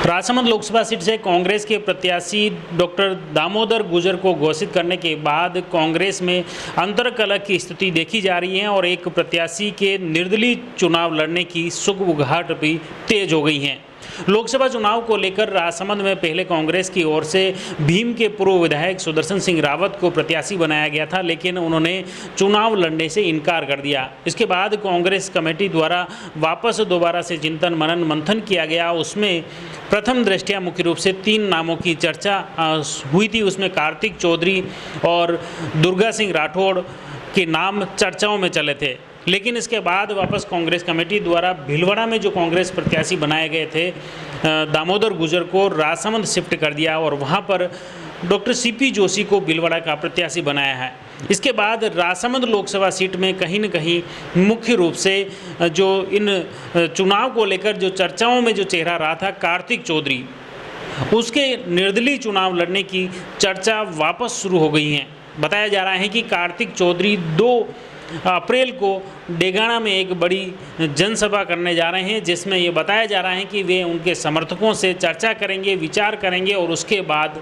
Rajsamand Lok Sabha seat से कांग्रेस के प्रत्याशी डॉक्टर दामोदर गुजर को घोषित करने के बाद कांग्रेस में अंतर्कलह की स्थिति देखी जा रही है और एक प्रत्याशी के निर्दलीय चुनाव लड़ने की सुगबुगाहट भी तेज हो गई है। लोकसभा चुनाव को लेकर राजसमंद में पहले कांग्रेस की ओर से भीम के पूर्व विधायक सुदर्शन सिंह रावत को प्रत्याशी बनाया गया था, लेकिन उन्होंने चुनाव लड़ने से इनकार कर दिया। इसके बाद कांग्रेस कमेटी द्वारा वापस दोबारा से चिंतन मनन मंथन किया गया। उसमें प्रथम दृष्टया मुख्य रूप से 3 नामों की चर्चा हुई थी। उसमें कार्तिक चौधरी और दुर्गा सिंह राठौड़ के नाम चर्चाओं में चले थे, लेकिन इसके बाद वापस कांग्रेस कमेटी द्वारा भीलवाड़ा में जो कांग्रेस प्रत्याशी बनाए गए थे दामोदर गुजर को राजसमंद शिफ्ट कर दिया और वहां पर डॉक्टर सीपी जोशी को भीलवाड़ा का प्रत्याशी बनाया है। इसके बाद राजसमंद लोकसभा सीट में कहीं न कहीं मुख्य रूप से जो इन चुनाव को लेकर जो चर्चाओं में जो चेहरा रहा था कार्तिक चौधरी, उसके निर्दलीय चुनाव लड़ने की चर्चा वापस शुरू हो गई है। बताया जा रहा है कि कार्तिक चौधरी 2 अप्रैल को डेगाना में एक बड़ी जनसभा करने जा रहे हैं, जिसमें ये बताया जा रहा है कि वे उनके समर्थकों से चर्चा करेंगे, विचार करेंगे और उसके बाद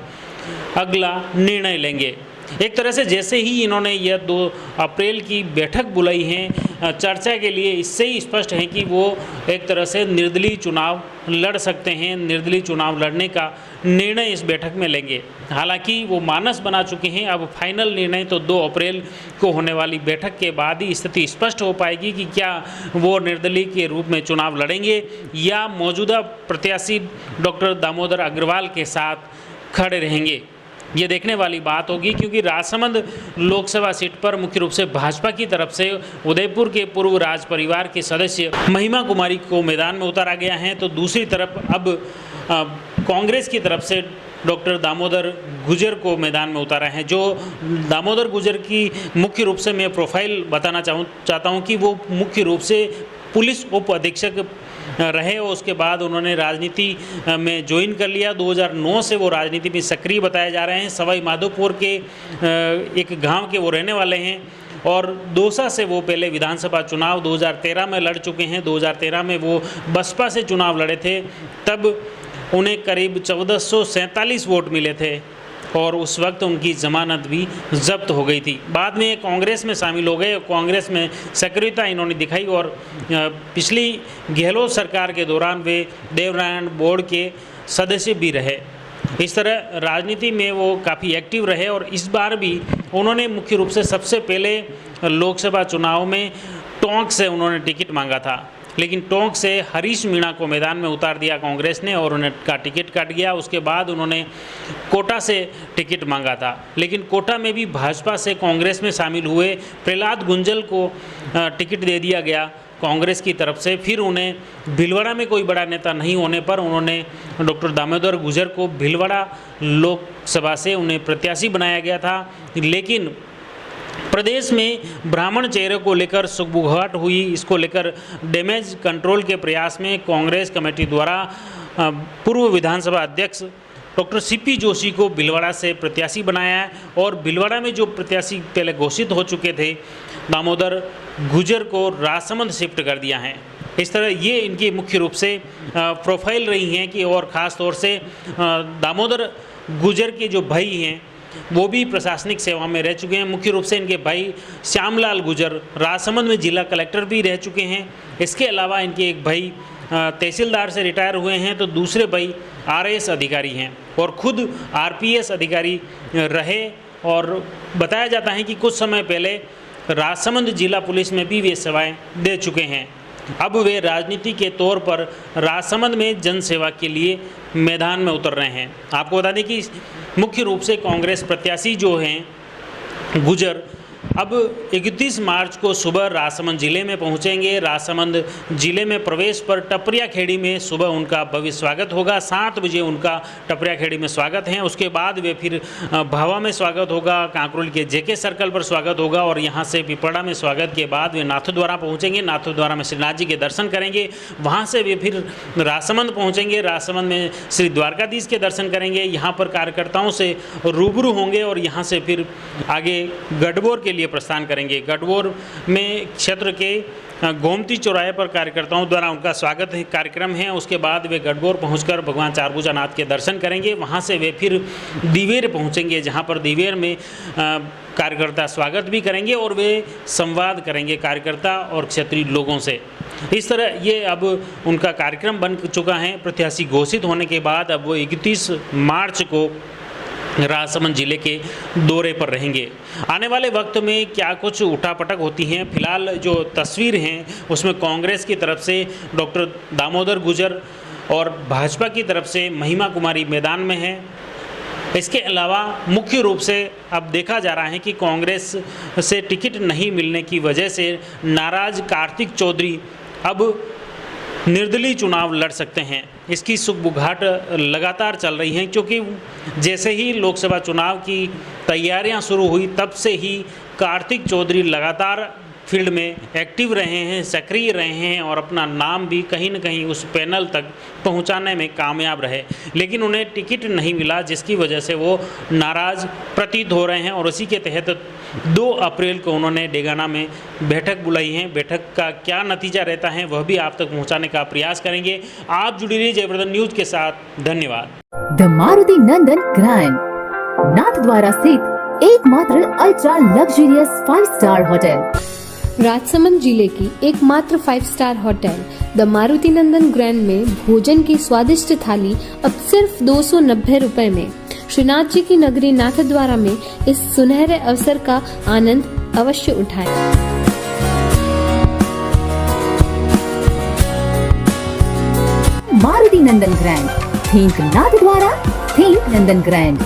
अगला निर्णय लेंगे। एक तरह से जैसे ही इन्होंने यह 2 अप्रैल की बैठक बुलाई है चर्चा के लिए, इससे ही स्पष्ट है कि वो एक तरह से निर्दलीय चुनाव लड़ सकते हैं, निर्दलीय चुनाव लड़ने का निर्णय इस बैठक में लेंगे। हालांकि वो मानस बना चुके हैं। अब फाइनल निर्णय तो 2 अप्रैल को होने वाली बैठक के बाद ही स्थिति स्पष्ट हो पाएगी कि क्या वो निर्दलीय के रूप में चुनाव लड़ेंगे या मौजूदा प्रत्याशी डॉक्टर दामोदर अग्रवाल के साथ खड़े रहेंगे। ये देखने वाली बात होगी, क्योंकि राजसमंद लोकसभा सीट पर मुख्य रूप से भाजपा की तरफ से उदयपुर के पूर्व राज परिवार के सदस्य महिमा कुमारी को मैदान में उतारा गया है, तो दूसरी तरफ अब कांग्रेस की तरफ से डॉक्टर दामोदर गुजर को मैदान में उतारा है। जो दामोदर गुजर की मुख्य रूप से मैं प्रोफाइल बताना चाहता हूँ कि वो मुख्य रूप से पुलिस उप अधीक्षक रहे और उसके बाद उन्होंने राजनीति में ज्वाइन कर लिया। 2009 से वो राजनीति में सक्रिय बताए जा रहे हैं। सवाई माधोपुर के एक गांव के वो रहने वाले हैं और दौसा से वो पहले विधानसभा चुनाव 2013 में लड़ चुके हैं। 2013 में वो बसपा से चुनाव लड़े थे, तब उन्हें करीब 1447 वोट मिले थे और उस वक्त उनकी जमानत भी जब्त हो गई थी। बाद में कांग्रेस में शामिल हो गए और कांग्रेस में सक्रियता इन्होंने दिखाई और पिछली गहलोत सरकार के दौरान वे देवनारायण बोर्ड के सदस्य भी रहे। इस तरह राजनीति में वो काफ़ी एक्टिव रहे और इस बार भी उन्होंने मुख्य रूप से सबसे पहले लोकसभा चुनाव में टोंक से उन्होंने टिकट मांगा था, लेकिन टोंक से हरीश मीणा को मैदान में उतार दिया कांग्रेस ने और उनका टिकट कट गया। उसके बाद उन्होंने कोटा से टिकट मांगा था, लेकिन कोटा में भी भाजपा से कांग्रेस में शामिल हुए प्रहलाद गुंजल को टिकट दे दिया गया कांग्रेस की तरफ से। फिर उन्हें भीलवाड़ा में कोई बड़ा नेता नहीं होने पर उन्होंने डॉक्टर दामोदर गुजर को भीलवाड़ा लोकसभा से उन्हें प्रत्याशी बनाया गया था। लेकिन प्रदेश में ब्राह्मण चेहरे को लेकर सुगबुगाहट हुई। इसको लेकर डैमेज कंट्रोल के प्रयास में कांग्रेस कमेटी द्वारा पूर्व विधानसभा अध्यक्ष डॉक्टर सीपी जोशी को भीलवाड़ा से प्रत्याशी बनाया है और भीलवाड़ा में जो प्रत्याशी पहले घोषित हो चुके थे दामोदर गुजर को राजसमंद शिफ्ट कर दिया है। इस तरह ये इनकी मुख्य रूप से प्रोफाइल रही हैं कि और ख़ास तौर से दामोदर गुजर के जो भाई हैं वो भी प्रशासनिक सेवा में रह चुके हैं। मुख्य रूप से इनके भाई श्यामलाल गुजर राजसमंद में जिला कलेक्टर भी रह चुके हैं। इसके अलावा इनके एक भाई तहसीलदार से रिटायर हुए हैं, तो दूसरे भाई आरएएस अधिकारी हैं और खुद आरपीएस अधिकारी रहे और बताया जाता है कि कुछ समय पहले राजसमंद जिला पुलिस में भी वे सेवाएं दे चुके हैं। अब वे राजनीति के तौर पर राजसमंद में जन सेवा के लिए मैदान में उतर रहे हैं। आपको बता दें कि मुख्य रूप से कांग्रेस प्रत्याशी जो हैं गुजर अब 31 मार्च को सुबह राजसमंद जिले में पहुंचेंगे। राजसमंद जिले में प्रवेश पर टपरिया खेड़ी में सुबह उनका भव्य स्वागत होगा। 7 बजे उनका टपरिया खेड़ी में स्वागत है। उसके बाद वे फिर भावा में स्वागत होगा, कांकरोल के जेके सर्कल पर स्वागत होगा और यहाँ से पिपड़ा में स्वागत के बाद वे नाथद्वारा पहुँचेंगे। नाथद्वारा में श्रीनाथ जी के दर्शन करेंगे। वहाँ से वे फिर राजसमंद पहुँचेंगे। राजसमंद में श्री द्वारकाधीश के दर्शन करेंगे। यहाँ पर कार्यकर्ताओं से रूबरू होंगे और यहाँ से फिर आगे गढ़बोर के लिए लिए प्रस्थान करेंगे। गठबोर में क्षेत्र के गोमती चौराहे पर कार्यकर्ताओं द्वारा उनका स्वागत कार्यक्रम है। उसके बाद वे गठबोर पहुंचकर भगवान चारभुजानाथ के दर्शन करेंगे। वहां से वे फिर दिवेर पहुंचेंगे, जहां पर दिवेर में कार्यकर्ता स्वागत भी करेंगे और वे संवाद करेंगे कार्यकर्ता और क्षेत्रीय लोगों से। इस तरह ये अब उनका कार्यक्रम बन चुका है। प्रत्याशी घोषित होने के बाद अब वो 31 मार्च को राजसमंद जिले के दौरे पर रहेंगे। आने वाले वक्त में क्या कुछ उठापटक होती हैं, फिलहाल जो तस्वीर हैं उसमें कांग्रेस की तरफ से डॉक्टर दामोदर गुजर और भाजपा की तरफ से महिमा कुमारी मैदान में है। इसके अलावा मुख्य रूप से अब देखा जा रहा है कि कांग्रेस से टिकट नहीं मिलने की वजह से नाराज कार्तिक चौधरी अब निर्दलीय चुनाव लड़ सकते हैं। इसकी सुगबुगाहट लगातार चल रही है, क्योंकि जैसे ही लोकसभा चुनाव की तैयारियां शुरू हुई तब से ही कार्तिक चौधरी लगातार फील्ड में एक्टिव रहे हैं, सक्रिय रहे हैं और अपना नाम भी कहीं न कहीं उस पैनल तक पहुंचाने में कामयाब रहे। लेकिन उन्हें टिकट नहीं मिला, जिसकी वजह से वो नाराज़ प्रतीत हो रहे हैं और उसी के तहत 2 अप्रैल को उन्होंने डेगाना में बैठक बुलाई है। बैठक का क्या नतीजा रहता है वह भी आप तक पहुँचाने का प्रयास करेंगे। आप जुड़ी रहिए जयवर्धन न्यूज़ के साथ। धन्यवाद। The Maruti Nandan grand Nathdwara स्थित एकमात्र ultra luxurious 5 star hotel, Rajsamand जिले की एकमात्र 5 star hotel the Maruti Nandan grand में भोजन की स्वादिष्ट थाली अब सिर्फ 290 रुपए में। श्रीनाथ जी की नगरी नाथद्वारा में इस सुनहरे अवसर का आनंद अवश्य उठाएं। मारुति नंदन ग्रैंड, थिंक नाथद्वारा, थिंक नंदन ग्रैंड।